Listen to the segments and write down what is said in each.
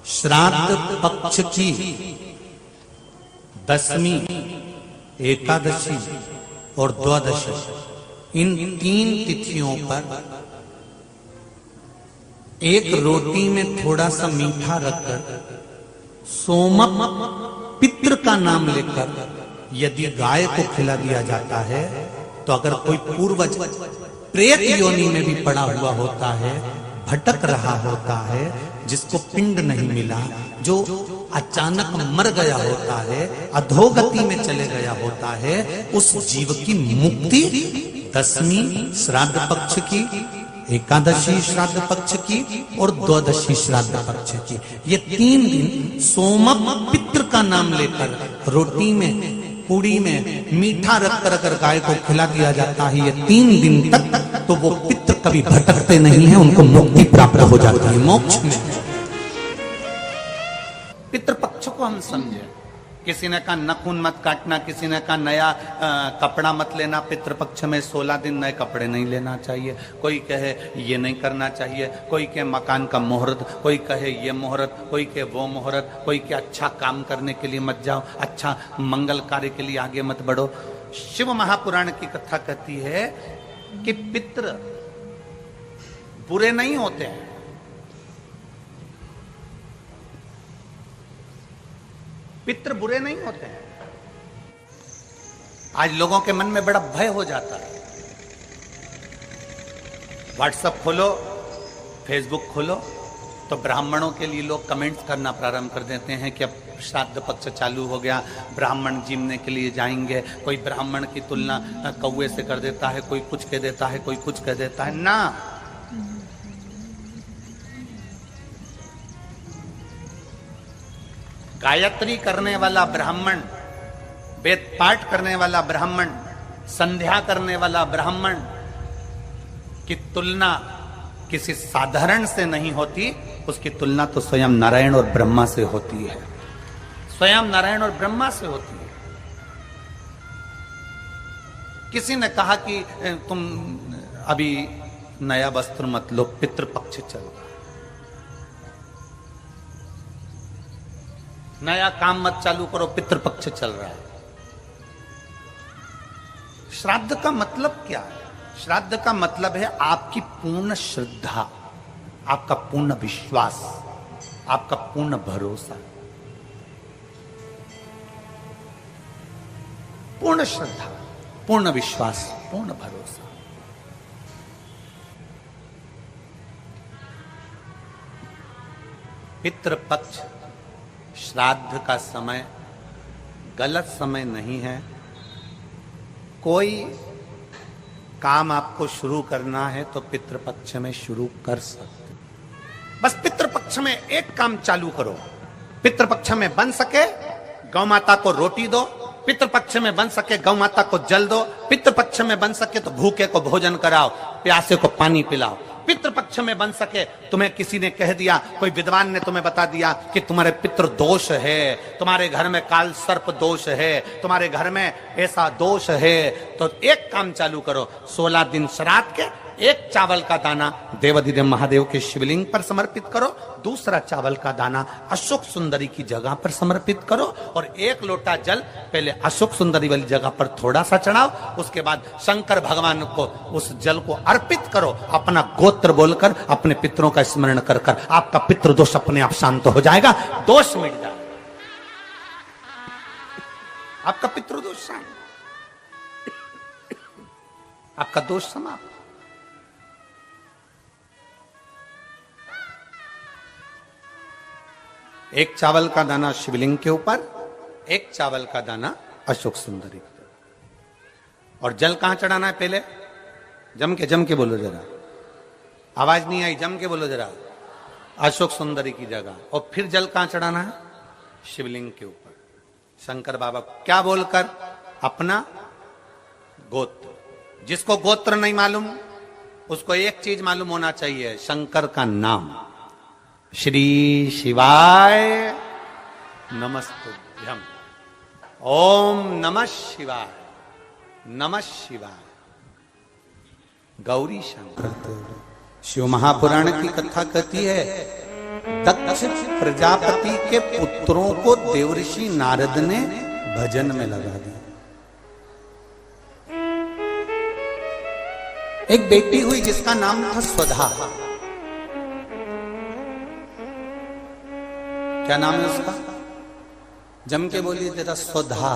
श्राद्ध पक्ष की दशमी, एकादशी और द्वादशी, इन 3 तिथियों पर एक रोटी में थोड़ा सा मीठा रखकर सोमक पितृ का नाम लेकर यदि गाय को खिला दिया जाता है तो अगर कोई पूर्वज प्रेत योनि में भी पड़ा हुआ होता है, भटक रहा होता है, जिसको पिंड नहीं मिला, जो अचानक मर गया होता है, अधोगति में चले गया होता है, उस जीव की मुक्ति दशमी श्राद्ध पक्ष की, एकादशी श्राद्ध पक्ष की और द्वादशी श्राद्ध पक्ष की, ये 3 दिन सोमक पितृ का नाम लेकर रोटी में, पूड़ी में मीठा रखकर अगर गाय को खिला दिया जाता है ये 3 दिन तक, तो वो पितृ कभी भटकते नहीं है, उनको मुक्ति प्राप्त हो जाती है, मोक्ष में। पितृपक्ष को हम समझे। किसी ने कहा नखून मत काटना, किसी ने कहा नया कपड़ा मत लेना, पितृपक्ष में 16 दिन नए कपड़े नहीं लेना चाहिए, कोई कहे ये नहीं करना चाहिए, कोई कहे मकान का मुहूर्त, कोई कहे ये मुहूर्त, कोई कहे वो मुहूर्त, कोई कहे अच्छा काम करने के लिए मत जाओ, अच्छा मंगल कार्य के लिए आगे मत बढ़ो। शिव महापुराण की कथा कहती है कि पितृ बुरे नहीं होते हैं, पितृ बुरे नहीं होते हैं। आज लोगों के मन में बड़ा भय हो जाता है। व्हाट्सएप खोलो, फेसबुक खोलो तो ब्राह्मणों के लिए लोग कमेंट्स करना प्रारंभ कर देते हैं कि अब श्राद्ध पक्ष चालू हो गया, ब्राह्मण जीमने के लिए जाएंगे। कोई ब्राह्मण की तुलना कौवे से कर देता है, कोई कुछ कह देता है, कोई कुछ कह देता है। ना, गायत्री करने वाला ब्राह्मण, वेद पाठ करने वाला ब्राह्मण, संध्या करने वाला ब्राह्मण की तुलना किसी साधारण से नहीं होती, उसकी तुलना तो स्वयं नारायण और ब्रह्मा से होती है, स्वयं नारायण और ब्रह्मा से होती है। किसी ने कहा कि तुम अभी नया वस्त्र मत लो, पितृपक्ष चल रहा, नया काम मत चालू करो, पितृपक्ष चल रहा है। श्राद्ध का मतलब क्या है? श्राद्ध का मतलब है आपकी पूर्ण श्रद्धा, आपका पूर्ण विश्वास, आपका पूर्ण भरोसा, पूर्ण श्रद्धा, पूर्ण विश्वास, पूर्ण भरोसा। पितृपक्ष श्राद्ध का समय गलत समय नहीं है। कोई काम आपको शुरू करना है तो पितृपक्ष में शुरू कर सकते, बस पितृपक्ष में एक काम चालू करो। पितृपक्ष में बन सके गौ माता को रोटी दो, पितृपक्ष में बन सके गौ माता को जल दो, पितृपक्ष में बन सके तो भूखे को भोजन कराओ, प्यासे को पानी पिलाओ। पितृपक्ष में बन सके, तुम्हें किसी ने कह दिया, कोई विद्वान ने तुम्हें बता दिया कि तुम्हारे पितृ दोष है, तुम्हारे घर में काल सर्प दोष है, तुम्हारे घर में ऐसा दोष है, तो एक काम चालू करो, 16 दिन श्राद्ध के एक चावल का दाना देवाधिदेव महादेव के शिवलिंग पर समर्पित करो, दूसरा चावल का दाना अशोक सुंदरी की जगह पर समर्पित करो, और 1 लोटा जल पहले अशोक सुंदरी वाली जगह पर थोड़ा सा चढ़ाओ, उसके बाद शंकर भगवान को उस जल को अर्पित करो, अपना गोत्र बोलकर, अपने पितरों का स्मरण कर कर आपका पितृ दोष अपने आप शांत हो जाएगा, दोष मिट जाएगा, आपका पितृ दोष शांत, आपका दोष समाप्त। एक चावल का दाना शिवलिंग के ऊपर, एक चावल का दाना अशोक सुंदरी की जगह। और जल कहां चढ़ाना है? पहले जम के बोलो जरा, आवाज नहीं आई, जम के बोलो जरा, अशोक सुंदरी की जगह। और फिर जल कहां चढ़ाना है? शिवलिंग के ऊपर, शंकर बाबा क्या बोलकर? अपना गोत्र। जिसको गोत्र नहीं मालूम उसको एक चीज मालूम होना चाहिए, शंकर का नाम, श्री शिवाय नमस्तुभ्यम, ओम नमः शिवाय, नमः शिवाय, गौरी शंकर। शिव महापुराण की कथा कहती है दक्ष प्रजापति के पुत्रों को देवर्षि नारद ने भजन में लगा दिया। एक बेटी हुई जिसका नाम था स्वधा। क्या नाम है उसका? जम के बोलिए जरा, स्वधा।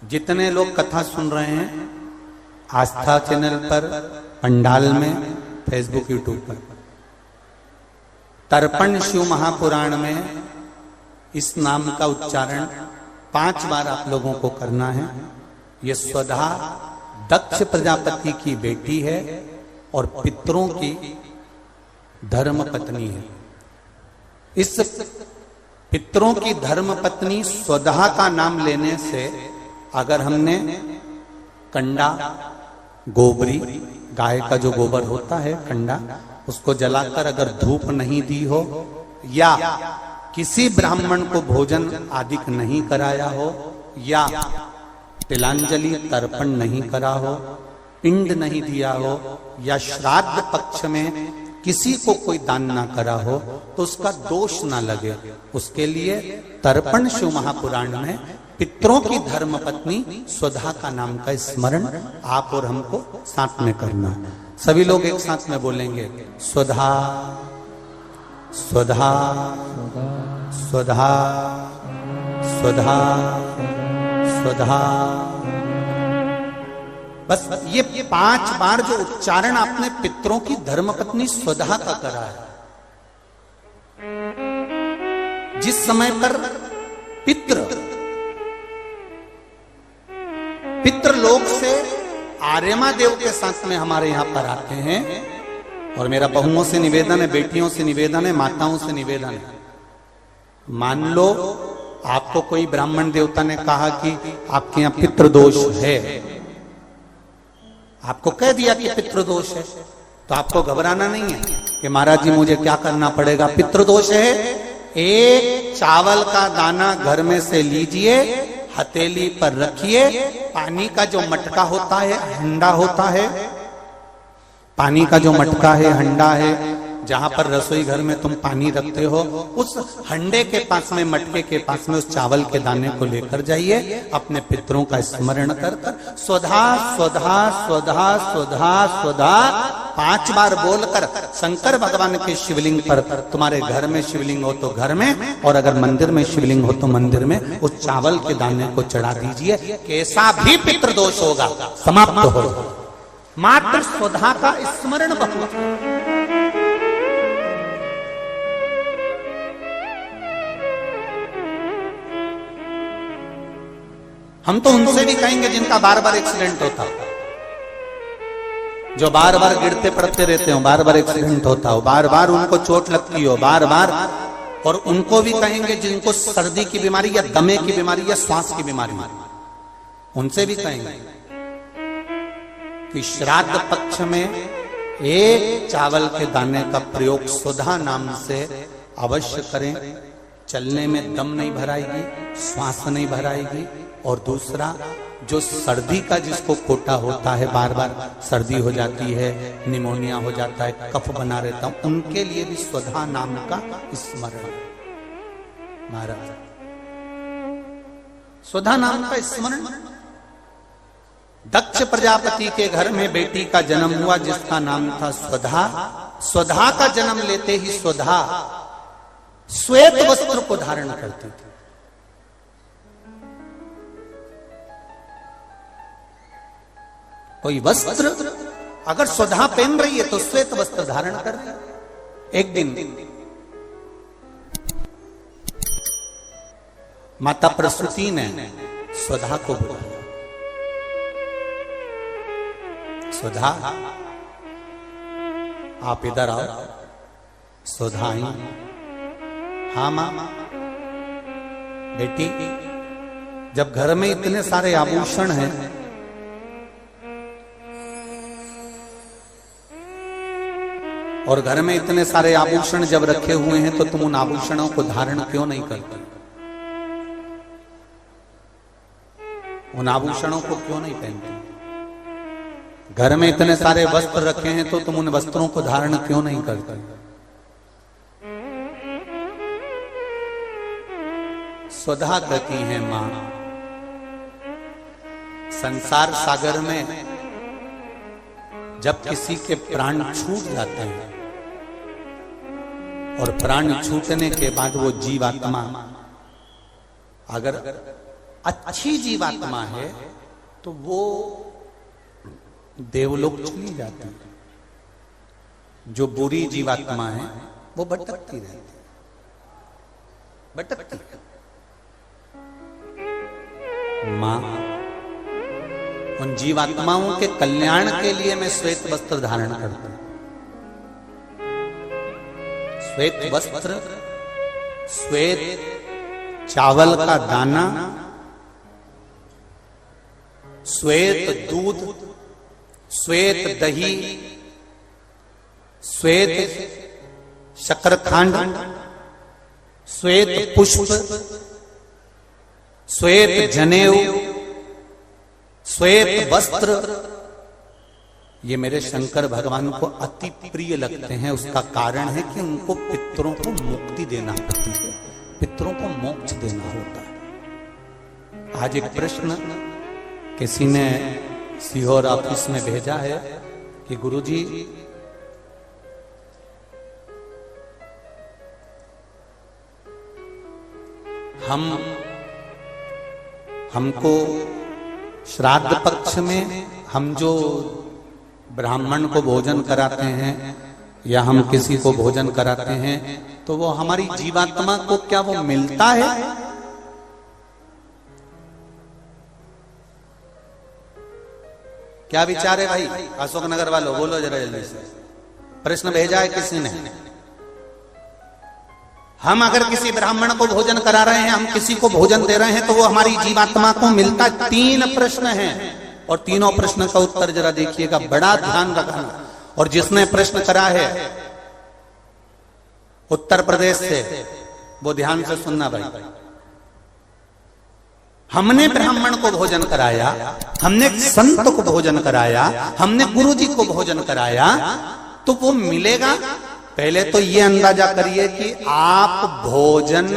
जितने लोग कथा सुन रहे हैं आस्था चैनल पर, पंडाल में, फेसबुक, यूट्यूब पर, तर्पण शिव महापुराण में इस नाम का उच्चारण 5 बार आप लोगों को करना है। यह स्वधा दक्ष प्रजापति की बेटी है और पितरों की धर्म पत्नी है। इस पितरों की धर्म पत्नी स्वधा का नाम लेने से अगर हमने कंडा, गोबरी, गाय का जो गोबर होता है कंडा, उसको जलाकर अगर धूप नहीं दी हो या किसी ब्राह्मण को भोजन आदि नहीं कराया हो या तिलांजलि तर्पण नहीं करा हो, पिंड नहीं दिया हो या श्राद्ध पक्ष में किसी को कोई दान ना करा हो तो उसका दोष ना लगे, उसके लिए तर्पण शिव महापुराण में पितरों की धर्म पत्नी स्वधा का नाम का स्मरण आप और हमको साथ में करना है। सभी लोग एक साथ में बोलेंगे, स्वधा स्वधा स्वधा स्वधा स्वधा। बस ये 5 बार जो उच्चारण आपने पितरों की धर्मपत्नी स्वधा का करा है, जिस समय पर पितृलोक से आर्यमा देव के साथ में हमारे यहां पर आते हैं, और मेरा बहुओं से निवेदन है, बेटियों से निवेदन है, माताओं से निवेदन है, मान लो आपको कोई ब्राह्मण देवता ने कहा कि आपके यहां पितृदोष है, आपको कह दिया कि पितृदोष है, तो आपको घबराना नहीं है कि महाराज जी मुझे क्या करना पड़ेगा। पितृदोष है, एक चावल का दाना घर में से लीजिए, हथेली पर रखिए, पानी का जो मटका होता है, हंडा होता है, पानी का जो मटका है, हंडा है, जहां पर रसोई घर में तुम पानी रखते हो, उस हंडे के पास में, मटके के पास में उस चावल के दाने को लेकर जाइए, अपने पितरों का स्मरण कर कर स्वधा स्वधा स्वधा स्वधा स्वधा 5 बार बोलकर शंकर भगवान के शिवलिंग पर, तुम्हारे घर में शिवलिंग हो तो घर में, और अगर मंदिर में शिवलिंग हो तो मंदिर में, उस चावल के दाने को चढ़ा दीजिए। कैसा भी पितृदोष होगा समाप्त हो, मात्र स्वधा का स्मरण बहुत। हम तो उनसे भी कहेंगे जिनका बार बार एक्सीडेंट होता हो, जो बार बार गिरते पड़ते रहते हो, बार बार एक्सीडेंट होता हो, बार बार उनको चोट लगती हो, बार बार, और उनको भी कहेंगे जिनको सर्दी की बीमारी या दमे की बीमारी या श्वास की बीमारी, उनसे भी कहेंगे कि श्राद्ध पक्ष में एक चावल के दाने का प्रयोग स्वधा नाम से अवश्य करें। चलने में दम नहीं भराएगी, श्वास नहीं भराएगी, और दूसरा जो सर्दी का जिसको कोटा होता है, बार बार सर्दी हो जाती है, निमोनिया हो जाता है, कफ बना रहता हूं, उनके लिए भी स्वधा नाम का स्मरण। महाराज स्वधा नाम का स्मरण। दक्ष प्रजापति के घर में बेटी का जन्म हुआ जिसका नाम था स्वधा। स्वधा का जन्म लेते ही स्वधा श्वेत वस्त्र को धारण करती थी। कोई वस्त्र अगर स्वधा पहन रही है तो श्वेत वस्त्र धारण कर रही है। एक दिन माता प्रसूति ने स्वधा को बुलाया, स्वधा आप इधर आओ। स्वधा आई, हाँ मां। बेटी, जब घर में इतने सारे आभूषण हैं, और घर में इतने सारे आभूषण जब रखे हुए हैं तो तुम उन आभूषणों को धारण क्यों नहीं करते? उन आभूषणों को क्यों नहीं पहनते? घर में इतने सारे वस्त्र रखे हैं तो तुम उन वस्त्रों को धारण क्यों नहीं करते? स्वधा कहती हैं मां, संसार सागर में जब किसी के प्राण छूट जाते हैं और प्राण छूटने के बाद वो जीवात्मा अगर अच्छी जीवात्मा है तो वो देवलोक चली जाती है, जो बुरी जीवात्मा है वो भटकती रहती है, भटकती है। मां उन जीवात्माओं के कल्याण के लिए मैं श्वेत वस्त्र धारण करता हूं। श्वेत वस्त्र, श्वेत चावल का दाना, श्वेत दूध, श्वेत दही, श्वेत शकरखंड, श्वेत पुष्प, श्वेत जनेऊ, श्वेत वस्त्र, ये मेरे शंकर भगवान को अति प्रिय लगते हैं। उसका कारण है कि उनको पितरों को मुक्ति देना पड़ती है, पितरों को मोक्ष देना होता है। आज एक प्रश्न किसी ने सीहोर ऑफिस में भेजा है कि गुरुजी हमको श्राद्ध पक्ष में हम जो ब्राह्मण को भोजन कराते हैं या हम किसी को भोजन कराते हैं तो वो हमारी जीवात्मा को क्या वो मिलता है? क्या विचार है भाई? अशोकनगर वालों बोलो जरा जल्दी से। प्रश्न भेजा है किसी ने। हम अगर किसी ब्राह्मण को भोजन करा रहे हैं, हम किसी को भोजन दे रहे हैं तो वो हमारी जीवात्मा को मिलता है। 3 प्रश्न हैं और तीनों प्रश्न का उत्तर जरा देखिएगा, बड़ा ध्यान रखना। और जिसने प्रश्न करा है उत्तर प्रदेश से वो ध्यान से सुनना भाई। हमने ब्राह्मण को भोजन कराया, हमने संत को भोजन कराया, हमने गुरु जी को भोजन कराया तो वो मिलेगा। पहले तो ये अंदाजा करिए कि आप भोजन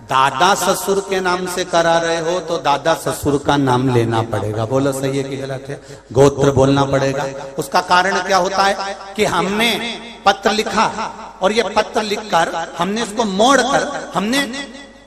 दादा ससुर के नाम से करा रहे हो तो दादा ससुर का नाम लेना पड़ेगा। बोलो सही है कि गलत है? गोत्र बोलना पड़ेगा। उसका कारण क्या होता है कि हमने पत्र लिखा और ये पत्र लिखकर हमने इसको मोड़कर हमने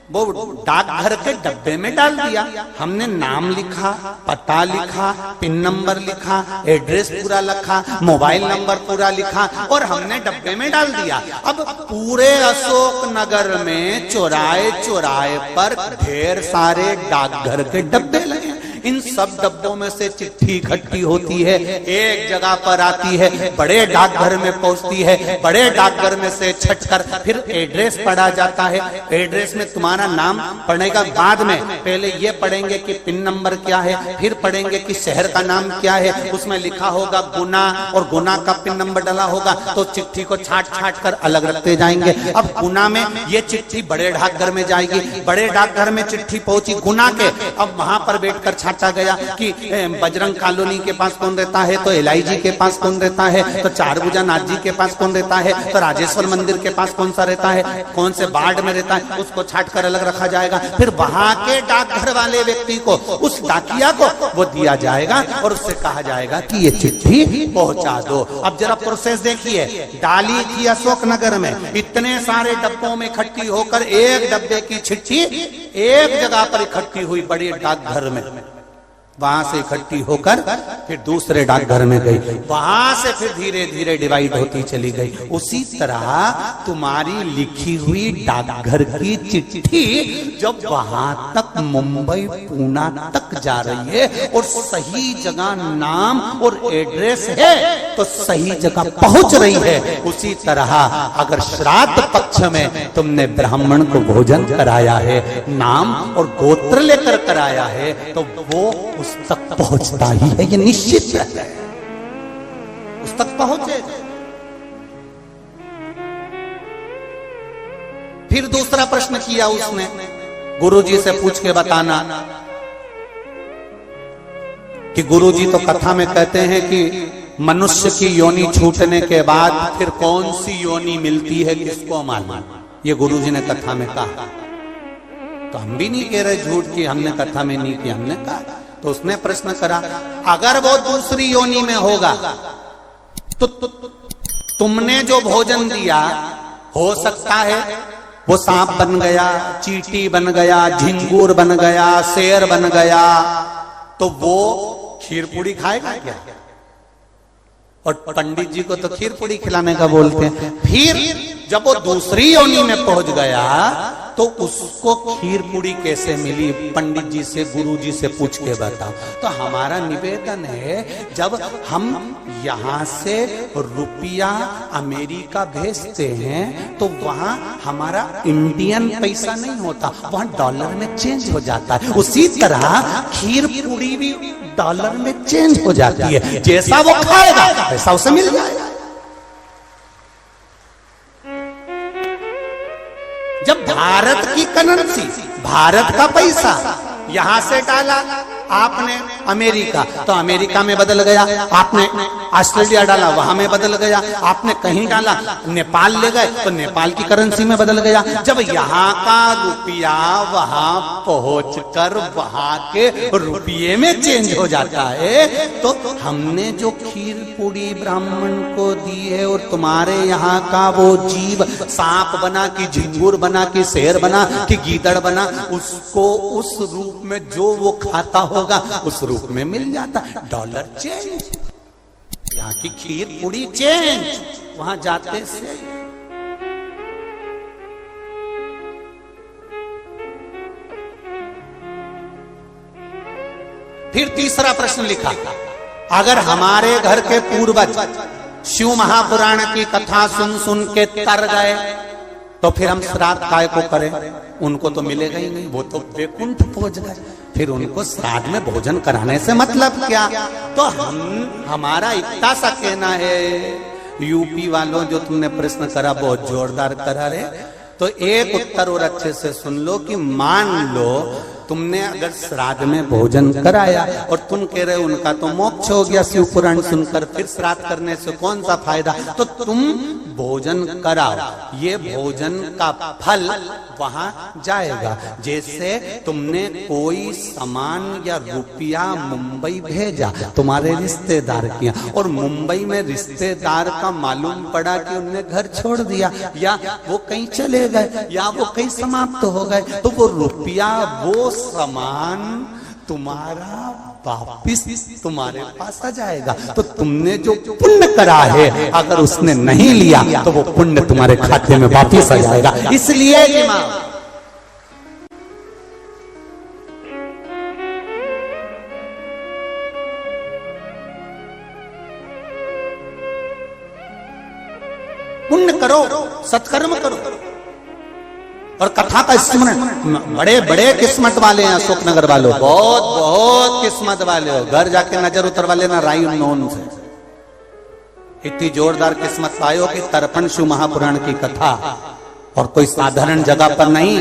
वो डाकघर के डब्बे में डाल दिया। हमने नाम लिखा, पता लिखा, पिन नंबर लिखा, एड्रेस पूरा लिखा, मोबाइल नंबर पूरा लिखा और हमने डब्बे में डाल दिया। अब पूरे अशोक नगर में चौराहे चौराहे पर ढेर सारे डाकघर के डब्बे लगे। इन सब डब्बों में से चिट्ठी इकट्ठी होती है, एक जगह पर आती है, बड़े डाकघर में पहुंचती है, बड़े डाकघर में से छटकर फिर एड्रेस पढ़ा जाता है। एड्रेस में तुम्हारा नाम पढ़ने का बाद में पहले ये पढ़ेंगे कि पिन नंबर क्या है, फिर पढ़ेंगे कि शहर का नाम क्या है। उसमें लिखा होगा गुना और गुना का पिन नंबर डाला होगा तो चिट्ठी को छाट छाट कर अलग रखते जाएंगे। अब गुना में ये चिट्ठी बड़े डाकघर में जाएगी, बड़े डाकघर में चिट्ठी पहुंची गुना के। अब वहां पर बैठकर छाटा गया कि बजरंग कॉलोनी के पास कौन रहता है, तो एलआईजी के पास कौन रहता है, तो चारभुजा नाथ जी के पास कौन रहता है, तो राजेश्वर मंदिर के पास कौन सा रहता है, कौन से वार्ड में रहता है, उसको छाट कर अलग रखा जाएगा। फिर वहां के डाकघर वाले व्यक्ति को, उस डाकिया को वो दिया जाएगा और उससे कहा जाएगा कि ये चिट्ठी पहुंचा दो। अब जरा प्रोसेस देखिए, डाली थी अशोकनगर में, इतने सारे डब्बों में इकट्ठी होकर एक डब्बे की चिट्ठी एक जगह पर इकट्ठी हुई बड़े डाकघर में। वहां से इकट्ठी होकर फिर दूसरे डाकघर में गई, वहां से फिर धीरे धीरे डिवाइड होती चली गई। उसी तरह तुम्हारी लिखी हुई डाकघर की चिट्ठी जब वहां तक मुंबई पूना तक जा रही है और सही जगह नाम और एड्रेस है तो सही जगह पहुंच रही है। उसी तरह अगर श्राद्ध पक्ष में तुमने ब्राह्मण को भोजन कराया है, नाम और गोत्र लेकर कराया है तो वो उस तक पहुंचता ही है, ये निश्चित है, उस तक पहुंचेगा। फिर दूसरा प्रश्न किया उसने, गुरुजी से पूछ के बताना कि गुरुजी तो कथा में कहते हैं कि मनुष्य की योनि छूटने के बाद फिर कौन सी योनि मिलती है किसको मालूम। ये गुरुजी ने कथा में कहा। तो हम भी नहीं कह रहे झूठ कि हमने कथा में नहीं किया, हमने कहा। तो उसने प्रश्न करा, अगर वो दूसरी योनि में होगा तो तुमने जो भोजन दिया, हो सकता है वो सांप बन गया, चींटी बन गया, झिंगूर बन गया, शेर बन गया, तो वो खीर पूड़ी खाएगा क्या? और पंडित जी को तो खीर पूड़ी खिलाने का बोलते हैं। फिर जब वो दूसरी योनि में पहुंच गया तो उसको खीर पूड़ी कैसे मिली? पंडित जी से, गुरु जी से पूछ के बताओ। तो हमारा निवेदन है, जब हम यहां से रुपया अमेरिका भेजते हैं तो वहां हमारा इंडियन पैसा नहीं होता, वहां डॉलर में चेंज हो जाता है। उसी तरह खीर पूड़ी भी डॉलर में चेंज हो जाती है, जैसा वो खाएगा वैसा उसे मिल जाएगा। जब भारत की करेंसी, भारत का पैसा यहां से डाला आपने अमेरिका, तो अमेरिका में बदल गया, आपने ऑस्ट्रेलिया डाला वहां में बदल गया, आपने कहीं डाला नेपाल ले गए तो नेपाल की करेंसी में बदल गया। जब यहाँ का रुपया वहां पहुंचकर वहां के रुपये में चेंज हो जाता है, तो हमने जो खीर पूड़ी ब्राह्मण को दी है और तुम्हारे यहाँ का वो जीव सांप बना कि झिंगुर बना कि शेर बना कि गीदड़ बना, उसको उस रूप में जो वो खाता होगा उस रूप में मिल जाता। डॉलर चेंज, यहाँ की खीर पूड़ी चेंज, वहां जाते से। फिर तीसरा प्रश्न लिखा, अगर हमारे घर के पूर्वज शिव महापुराण की कथा सुन सुन के तर गए तो फिर हम श्राद्ध काय को करें? उनको तो मिलेगा ही नहीं, वो तो वैकुंठ पहुंच गए, फिर उनको श्राद्ध में भोजन कराने से मतलब क्या? तो हमारा इतना सा कहना है, यूपी वालों जो तुमने प्रश्न करा बहुत जोरदार करा रे, तो एक उत्तर और अच्छे से सुन लो कि मान लो तुमने अगर श्राद्ध में भोजन कराया और तुम कह रहे उनका तो मोक्ष हो गया शिव पुराण सुनकर, फिर श्राद्ध करने से कौन सा फायदा? तो तुम भोजन कराओ, ये भोजन का फल वहां जाएगा। जैसे तुमने कोई सामान या रुपया मुंबई भेजा तुम्हारे रिश्तेदार किया, और मुंबई में रिश्तेदार का मालूम पड़ा कि उनने घर छोड़ दिया, या वो कहीं चले गए, या वो कहीं समाप्त हो गए, तो वो रुपया, वो सामान तुम्हारा वापिस तुम्हारे पास आ जाएगा। तो तुमने जो पुण्य करा है, अगर उसने नहीं लिया तो वो पुण्य तुम्हारे खाते में वापिस आ जाएगा। इसलिए पुण्य करो, सत्कर्म करो। और कथा का स्मरण, बड़े बड़े किस्मत वाले हैं अशोकनगर वालों, बहुत बहुत किस्मत वाले हो, घर जाके नजर उतरवा लेना राई नोन से। इतनी जोरदार किस्मत पाए हो कि तर्पण शिव महापुराण की कथा, और कोई साधारण जगह पर नहीं,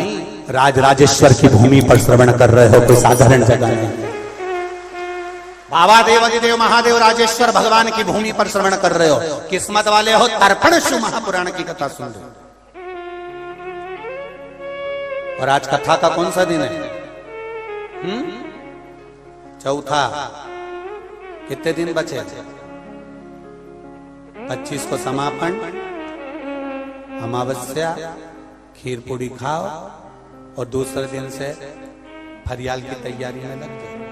राजराजेश्वर की भूमि पर श्रवण कर रहे हो, कोई साधारण जगह नहीं। बाबा देव अधिदेव महादेव राजेश्वर भगवान की भूमि पर श्रवण कर रहे हो, किस्मत वाले हो, तर्पण शिव महापुराण की कथा सुन रहे हो। और आज कथा का कौन सा दिन है? चौथा। कितने दिन बचे? 25 को समापन, अमावस्या, खीर पूड़ी खाओ और दूसरे दिन से फरियाल की तैयारी में लग जाओ।